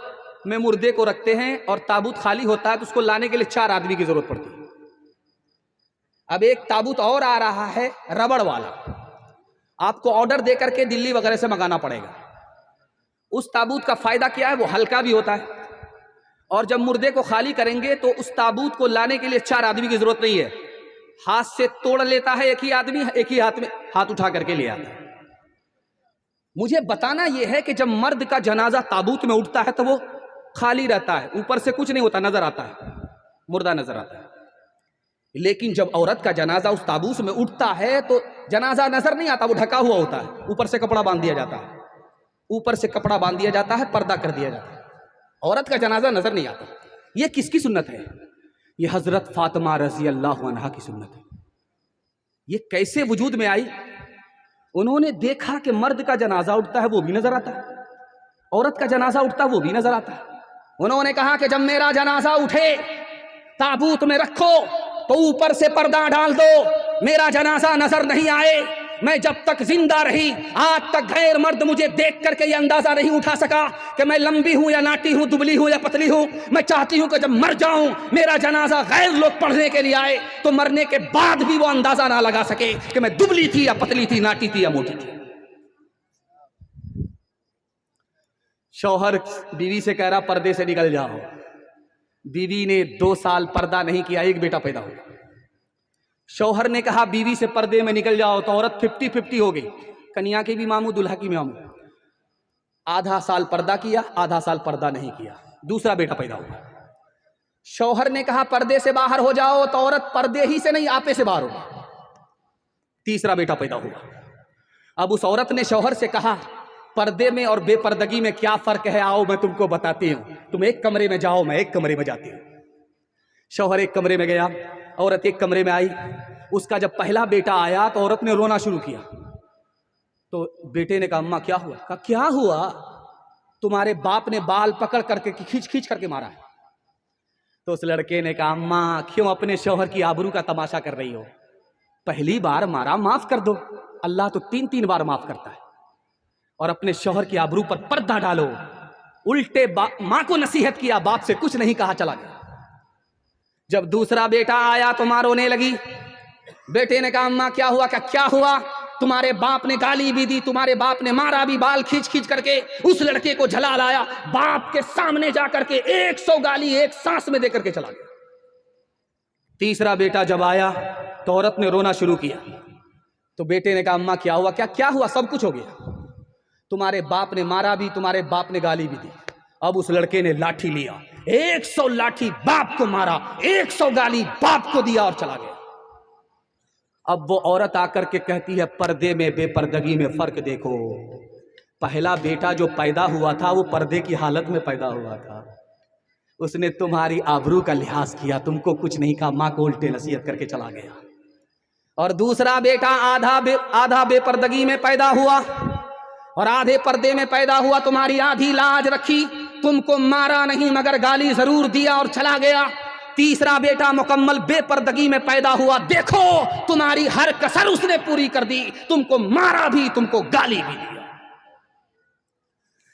में मुर्दे को रखते हैं और ताबूत खाली होता है तो उसको लाने के लिए 4 आदमी की जरूरत पड़ती है। अब एक ताबूत और आ रहा है रबड़ वाला, आपको ऑर्डर दे करके दिल्ली वगैरह से मंगाना पड़ेगा। उस ताबूत का फायदा क्या है, वो हल्का भी होता है और जब मुर्दे को खाली करेंगे तो उस ताबूत को लाने के लिए 4 आदमी की जरूरत नहीं है, हाथ से तोड़ लेता है एक ही आदमी, एक ही हाथ में हाथ उठा करके ले आता है। मुझे बताना यह है कि जब मर्द का जनाजा ताबूत में उठता है तो वो खाली रहता है, ऊपर से कुछ नहीं होता, नजर आता है, मुर्दा नजर आता है। लेकिन जब औरत का जनाजा उस ताबूत में उठता है तो जनाजा नजर नहीं आता, वो ढका हुआ होता है, ऊपर से कपड़ा बांध दिया जाता है, ऊपर से कपड़ा बांध दिया जाता है, पर्दा कर दिया जाता है, औरत का जनाजा नजर नहीं आता। ये किसकी सुन्नत है? ये हजरत फातिमा रजी अल्लाह अन्हा की सुन्नत है। ये कैसे वजूद में आई? उन्होंने देखा कि मर्द का जनाजा उठता है वो भी नजर आता है, औरत का जनाजा उठता है वो भी नजर आता है। उन्होंने कहा कि जब मेरा जनाजा उठे ताबूत में रखो तो ऊपर से पर्दा डाल दो, मेरा जनाजा नजर नहीं आए। मैं जब तक जिंदा रही आज तक गैर मर्द मुझे देख करके ये अंदाजा नहीं उठा सका कि मैं लंबी हूं या नाटी हूं, दुबली हूं या पतली हूं। मैं चाहती हूं कि जब मर जाऊं मेरा जनाजा गैर लोग पढ़ने के लिए आए तो मरने के बाद भी वो अंदाजा ना लगा सके कि मैं दुबली थी या पतली थी, नाटी थी या मोटी थी। शौहर बीवी से कह रहा पर्दे से निकल जाओ, बीवी ने 2 साल पर्दा नहीं किया, एक बेटा पैदा हुआ। शौहर ने कहा बीवी से पर्दे में निकल जाओ तो औरत 50-50 हो गई, कन्या के भी मामू दुल्हा की भी मामू। आधा साल पर्दा किया, आधा साल पर्दा नहीं किया, दूसरा बेटा पैदा हुआ। शौहर ने कहा पर्दे से बाहर हो जाओ तो औरत पर्दे ही से नहीं आपे से बाहर हो गई, तीसरा बेटा पैदा हुआ। अब उस औरत ने शौहर से कहा पर्दे में और बेपर्दगी में क्या फर्क है, आओ मैं तुमको बताती हूं, तुम एक कमरे में जाओ, मैं एक कमरे में जाती हूं। शौहर एक कमरे में गया, औरत एक कमरे में आई। उसका जब पहला बेटा आया तो औरत ने रोना शुरू किया। तो बेटे ने कहा अम्मा क्या हुआ? कहा क्या हुआ, तुम्हारे बाप ने बाल पकड़ करके खींच खींच करके मारा है। तो उस लड़के ने कहा अम्मा क्यों अपने शौहर की आबरू का तमाशा कर रही हो, पहली बार मारा माफ कर दो, अल्लाह तो 3-3 बार माफ करता है, और अपने शौहर की आबरू पर पर्दा डालो। उल्टे मां को नसीहत किया, बाप से कुछ नहीं कहा, चला गया। जब दूसरा बेटा आया तो मां रोने लगी। बेटे ने कहा अम्मा क्या हुआ? क्या हुआ, तुम्हारे बाप ने गाली भी दी, तुम्हारे बाप ने मारा भी, बाल खींच खींच करके। उस लड़के को झला लाया, बाप के सामने जाकर के 100 गाली एक सांस में देकर के चला गया। तीसरा बेटा जब आया तो औरत ने रोना शुरू किया। तो बेटे ने कहा अम्मा क्या हुआ? क्या हुआ? सब कुछ हो गया, तुम्हारे बाप ने मारा भी, तुम्हारे बाप ने गाली भी दी। अब उस लड़के ने लाठी लिया, 100 लाठी बाप को मारा, 100 गाली बाप को दिया और चला गया। अब वो औरत आकर के कहती है पर्दे में बेपर्दगी में फर्क देखो, पहला बेटा जो पैदा हुआ था वो पर्दे की हालत में पैदा हुआ था, उसने तुम्हारी आबरू का लिहाज किया, तुमको कुछ नहीं कहा, मां को उल्टे नसीहत करके चला गया। और दूसरा बेटा आधा बेपर्दगी में पैदा हुआ और आधे पर्दे में पैदा हुआ, तुम्हारी आधी लाज रखी, तुमको मारा नहीं मगर गाली जरूर दिया और चला गया। तीसरा बेटा मुकम्मल बेपर्दगी में पैदा हुआ, देखो तुम्हारी हर कसर उसने पूरी कर दी, तुमको मारा भी, तुमको गाली भी दिया।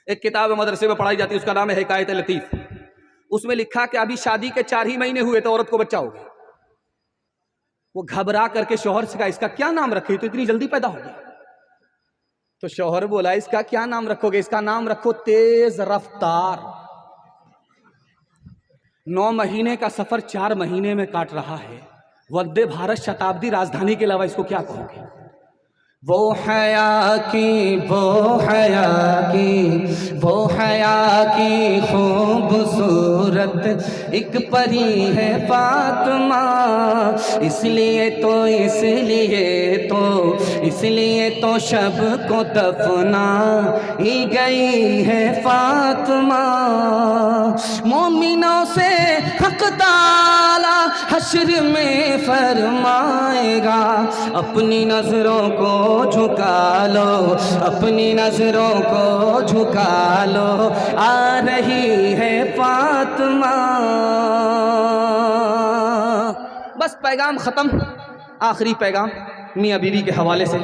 एक किताब मदरसे में पढ़ाई जाती है, उसका नाम है हिकायत लतीफ। उसमें लिखा कि अभी शादी के 4 ही महीने हुए तो औरत को बच्चा हो गया। वो घबरा करके शौहर से कहा इसका क्या नाम रखे, तो इतनी जल्दी पैदा हो गया। तो शौहर बोला इसका क्या नाम रखोगे? इसका नाम रखो तेज रफ्तार। 9 महीने का सफर 4 महीने में काट रहा है, वंदे भारत शताब्दी राजधानी के अलावा इसको क्या कहोगे? वो हया की खूबसूरत एक परी है फातिमा, इसलिए तो शब को दफना ही गई है फातिमा। मोमिनों से हक ताला हश्र में फरमाएगा, अपनी नजरों को झुका लो, अपनी नजरों को झुका लो, आ रही है फातिमा। बस पैगाम खत्म। आखिरी पैगाम मियाँ बीवी के हवाले से,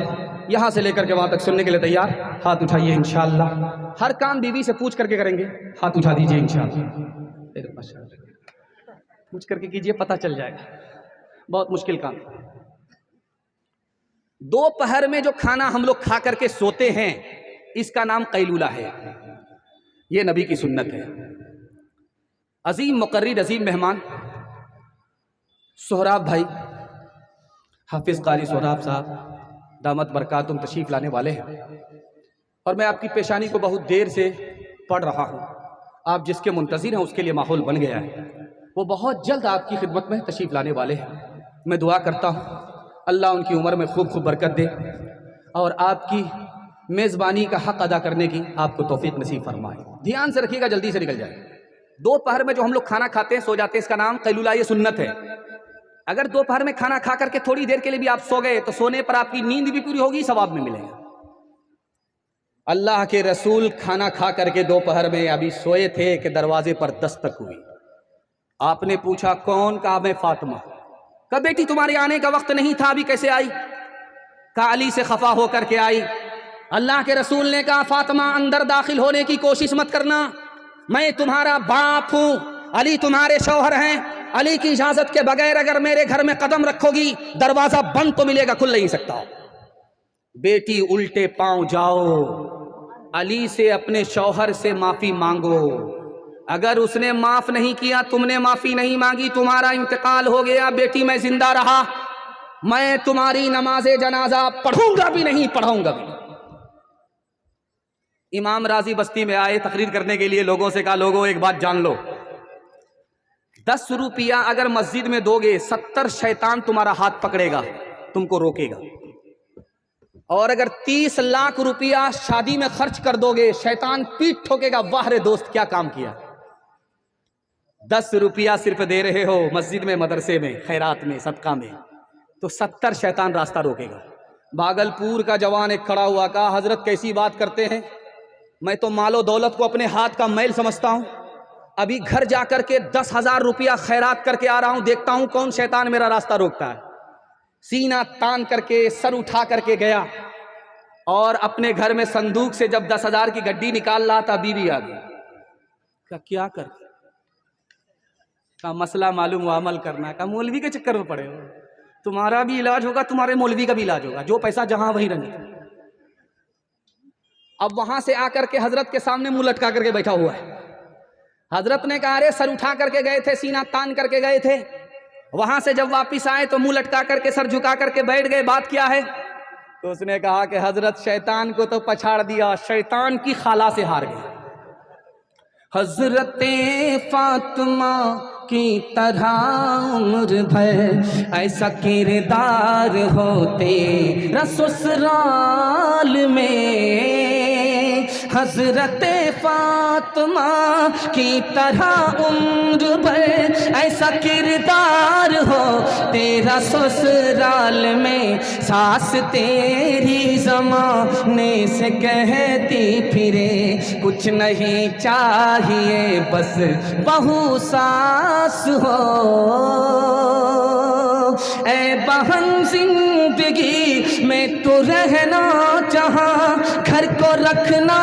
यहाँ से लेकर के वहाँ तक सुनने के लिए तैयार? हाथ उठाइए इंशाअल्लाह। हर काम बीवी से पूछ करके करेंगे, हाथ उठा दीजिए इंशाअल्लाह। पूछ करके कीजिए, पता चल जाएगा। बहुत मुश्किल काम। दोपहर में जो खाना हम लोग खा करके सोते हैं, इसका नाम कैलूला है। ये नबी की सुन्नत है। अजीम मुकर्रिर, अजीम मेहमान सोहराब भाई, हाफिज कारी सोहराब साहब दामत बरकातुम तशरीफ लाने वाले हैं, और मैं आपकी पेशानी को बहुत देर से पढ़ रहा हूँ। आप जिसके मुंतज़िर हैं उसके लिए माहौल बन गया है। वो बहुत जल्द आपकी खिदमत में तशरीफ़ लाने वाले हैं। मैं दुआ करता हूँ अल्लाह उनकी उम्र में खूब खूब बरकत दे और आपकी मेज़बानी का हक़ अदा करने की आपको तौफीक नसीब फरमाए। ध्यान से रखिएगा, जल्दी से निकल जाए। दोपहर में जो हम लोग खाना खाते हैं, सो जाते हैं, इसका नाम कैलूला, ये सुन्नत है। अगर दोपहर में खाना खा करके थोड़ी देर के लिए भी आप सो गए तो सोने पर आपकी नींद भी पूरी होगी, सवाब में मिलेगा। अल्लाह के रसूल खाना खा करके दोपहर में अभी सोए थे कि दरवाजे पर दस्तक हुई। आपने पूछा कौन? कहा मैं फातिमा। कहा बेटी तुम्हारे आने का वक्त नहीं था, अभी कैसे आई? कहा अली से खफा होकर के आई। अल्लाह के रसूल ने कहा फातिमा अंदर दाखिल होने की कोशिश मत करना, मैं तुम्हारा बाप हूं, अली तुम्हारे शौहर हैं। अली की इजाजत के बगैर अगर मेरे घर में कदम रखोगी दरवाजा बंद तो मिलेगा, खुल नहीं सकता। बेटी उल्टे पांव जाओ, अली से अपने शौहर से माफी मांगो। अगर उसने माफ नहीं किया, तुमने माफी नहीं मांगी, तुम्हारा इंतकाल हो गया, बेटी मैं जिंदा रहा, मैं तुम्हारी नमाजे जनाजा पढ़ूंगा भी नहीं, पढ़ाऊंगा भी। इमाम राजी बस्ती में आए तकरीर करने के लिए, लोगों से कहा लोगों एक बात जान लो, 10 रुपया अगर मस्जिद में दोगे 70 शैतान तुम्हारा हाथ पकड़ेगा, तुमको रोकेगा। और अगर 30 लाख रुपया शादी में खर्च कर दोगे, शैतान पीठ ठोकेगा, वाह रे दोस्त क्या काम किया। 10 रुपया सिर्फ दे रहे हो मस्जिद में, मदरसे में, खैरात में, सदका में, तो 70 शैतान रास्ता रोकेगा। भागलपुर का जवान एक खड़ा हुआ, कहा हजरत कैसी बात करते हैं, मैं तो मालो दौलत को अपने हाथ का मैल समझता हूं। अभी घर जाकर के 10,000 रुपया खैरात करके आ रहा हूं, देखता हूं कौन शैतान मेरा रास्ता रोकता है। सीना तान करके सर उठा करके गया और अपने घर में संदूक से जब 10,000 की गड्डी निकाल रहा था, बीवी आ गई। क्या कर? का मसला मालूम हुआ, अमल करना। का मौलवी के चक्कर में पड़े हो, तुम्हारा भी इलाज होगा, तुम्हारे मौलवी का भी इलाज होगा, जो पैसा जहां वही रंग। अब वहां से आकर के हजरत के सामने मुंह लटका करके बैठा हुआ है। हजरत ने कहा अरे सर उठा करके गए थे, सीना तान करके गए थे, वहां से जब वापिस आए तो मुंह लटका करके सर झुका करके बैठ गए, बात क्या है? तो उसने कहा कि हजरत शैतान को तो पछाड़ दिया, शैतान की खाला से हार गए। हजरत फातिमा की तरह उम्र भर ऐसा किरदार होते ससुराल में। हजरत फातिमा की तरह उम्र भर ऐसा किरदार हो तेरा ससुराल में। सास तेरी ज़माने से कहती फिरे कुछ नहीं चाहिए बस बहू सास हो। ऐ बहन जिंदगी में तो रहना जहाँ, घर को रखना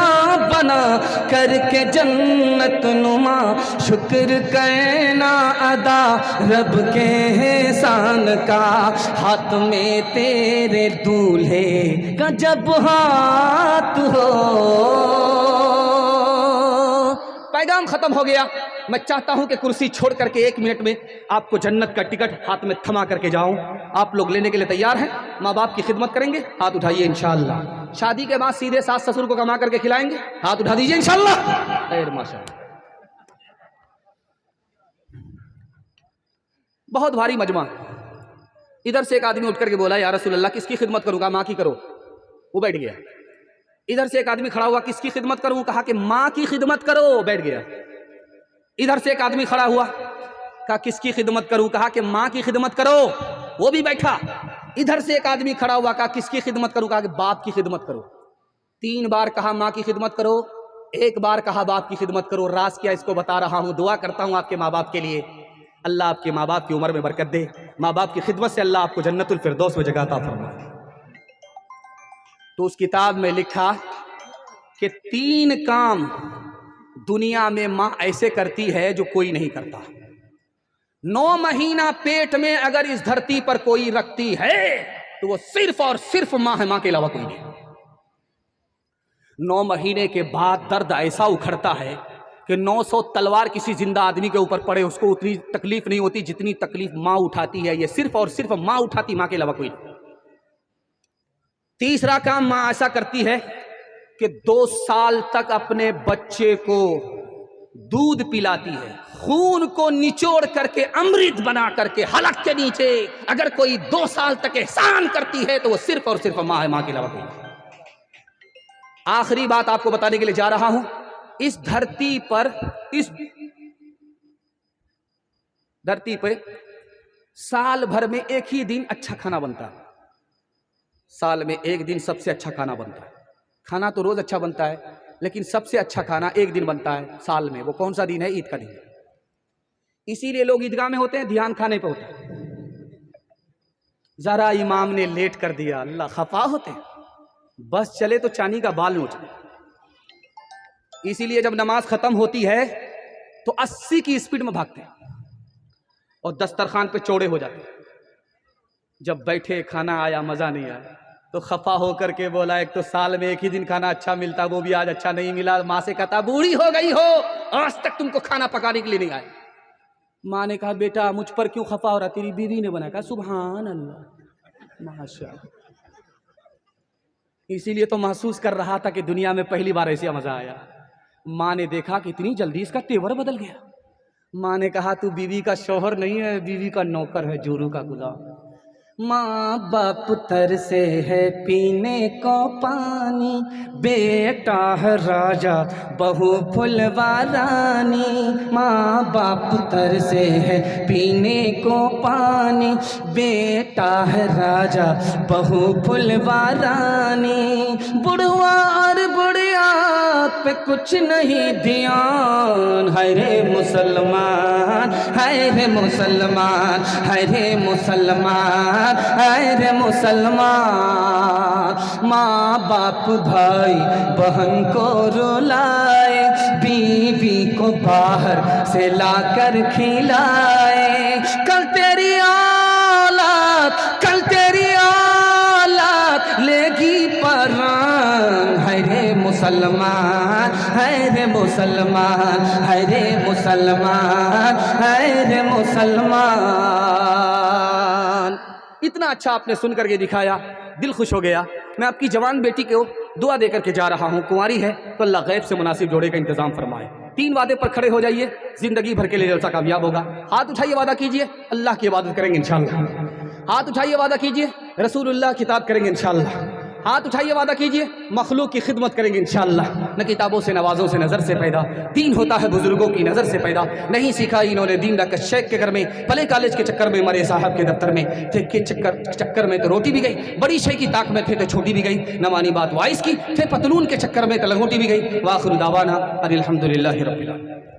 बना करके जन्नत नुमा। शुक्र करना अदा रब के एहसान का, हाथ में तेरे दूल्हे का जब हाथ हो। पैगाम खत्म हो गया। मैं चाहता हूं कि कुर्सी छोड़ करके 1 मिनट में आपको जन्नत का टिकट हाथ में थमा करके जाऊं। आप लोग लेने के लिए तैयार हैं? माँ बाप की खिदमत करेंगे? हाथ उठाइए इंशाअल्लाह। शादी के बाद सीधे सास ससुर को कमा करके खिलाएंगे? हाथ उठा दीजिए इंशाअल्लाह। खैर माशाअल्लाह। बहुत भारी मजमा। इधर से एक आदमी उठ करके बोला, या रसूल अल्लाह किसकी खिदमत करूंगा? माँ की करो। वो बैठ गया। इधर से एक आदमी खड़ा हुआ, किसकी खिदमत करूं? कहा कि माँ की खिदमत करो। बैठ गया। इधर से एक आदमी खड़ा हुआ, कहा किसकी खिदमत करूं? कहा कि माँ की खिदमत करो। वो भी बैठा। इधर से एक आदमी खड़ा हुआ, कहा किसकी खिदमत करूं? कहा कि बाप की खिदमत करो। 3 बार कहा माँ की खिदमत करो, 1 बार कहा बाप की खिदमत करो। राज क्या इसको बता रहा हूं। दुआ करता हूं आपके माँ बाप के लिए, अल्लाह आपके माँ बाप की उम्र में बरकत दे। माँ बाप की खिदमत से अल्लाह आपको जन्नतुल फिरदौस में जगह अता फरमाए। तो उस किताब में लिखा कि 3 काम दुनिया में माँ ऐसे करती है जो कोई नहीं करता। 9 महीना पेट में अगर इस धरती पर कोई रखती है तो वो सिर्फ और सिर्फ माँ है, माँ के अलावा कोई नहीं। 9 महीने के बाद दर्द ऐसा उखड़ता है कि 900 तलवार किसी जिंदा आदमी के ऊपर पड़े उसको उतनी तकलीफ नहीं होती जितनी तकलीफ माँ उठाती है। ये सिर्फ और सिर्फ माँ उठाती, माँ के अलावा कोई नहीं। तीसरा काम माँ ऐसा करती है कि 2 साल तक अपने बच्चे को दूध पिलाती है, खून को निचोड़ करके अमृत बना करके हलक के नीचे। अगर कोई 2 साल तक एहसान करती है तो वो सिर्फ और सिर्फ माँ है, माँ के अलावा कोई नहीं। आखिरी बात आपको बताने के लिए जा रहा हूं। इस धरती पर साल भर में एक ही दिन अच्छा खाना बनता है। साल में एक दिन सबसे अच्छा खाना बनता है। खाना तो रोज अच्छा बनता है, लेकिन सबसे अच्छा खाना एक दिन बनता है साल में। वो कौन सा दिन है? ईद का दिन। इसीलिए लोग ईदगाह में होते हैं, ध्यान खाने पे होता है। जरा इमाम ने लेट कर दिया, अल्लाह खफा होते हैं। बस चले तो चांदी का बाल नोच ले। इसीलिए जब नमाज खत्म होती है तो 80 की स्पीड में भागते हैं और दस्तरखान पे चौड़े हो जाते हैं। जब बैठे खाना आया, मजा नहीं आया तो खफा होकर के बोला, एक तो साल में एक ही दिन खाना अच्छा मिलता, वो भी आज अच्छा नहीं मिला। माँ से कहता, बूढ़ी हो गई हो, आज तक तुमको खाना पकाने के लिए नहीं आया। माँ ने कहा, बेटा मुझ पर क्यों खफा हो रहा? तेरी बीवी ने बनाया। कहा, सुभान अल्लाह, माशाअल्लाह। इसीलिए तो महसूस कर रहा था कि दुनिया में पहली बार ऐसा मजा आया। माँ ने देखा कि इतनी जल्दी इसका तेवर बदल गया। माँ ने कहा, तू बीवी का शौहर नहीं है, बीवी का नौकर है, जोरू का गुलाम। माँ बाप तरसे है पीने को पानी, बेटा है राजा बहू फुलवा रानी। माँ बाप तरसे है पीने को पानी, बेटा है राजा बहू फुलवा रानी। बुढ़वा और बुढ़िया पे कुछ नहीं ध्यान, है रे मुसलमान, है रे मुसलमान, है रे मुसलमान, है मुसलमान। माँ बाप भाई बहन को रुलाए, बीवी को बाहर से लाकर खिलाए। कल तेरी औलाद, कल तेरी औलाद लेगी परान, है रे मुसलमान, है रे मुसलमान, है रे मुसलमान, है रे मुसलमान। इतना अच्छा आपने सुन करके दिखाया, दिल खुश हो गया। मैं आपकी जवान बेटी को दुआ देकर के जा रहा हूँ। कुंवारी है तो अल्लाह गैब से मुनासिब जोड़े का इंतजाम फरमाए। 3 वादे पर खड़े हो जाइए, जिंदगी भर के लिए जलसा कामयाब होगा। हाथ उठाइए, वादा कीजिए अल्लाह की इबादत करेंगे इंशाअल्लाह। हाथ उठाइए, वादा कीजिए रसूलुल्लाह की इताअत करेंगे इंशाअल्लाह। हाथ उठाइए, वादा कीजिए मखलूक की खिदमत करेंगे इंशाअल्लाह। न किताबों से नवाजों से नज़र से पैदा, दीन होता है बुजुर्गों की नज़र से पैदा। नहीं सीखा इन्होंने दीन रखा शेख के घर में, पले कॉलेज के चक्कर में, मरे साहब के दफ्तर में थे के चक्कर में तो रोटी भी गई, बड़ी शे की ताक में थे तो छोटी भी गई। न मानी बात वाइस की, थे पतलून के चक्कर में तो लंगोटी भी गई। वाखिर दावाना अनिल हम्दुलिल्लाहि रब्बिल आलमीन।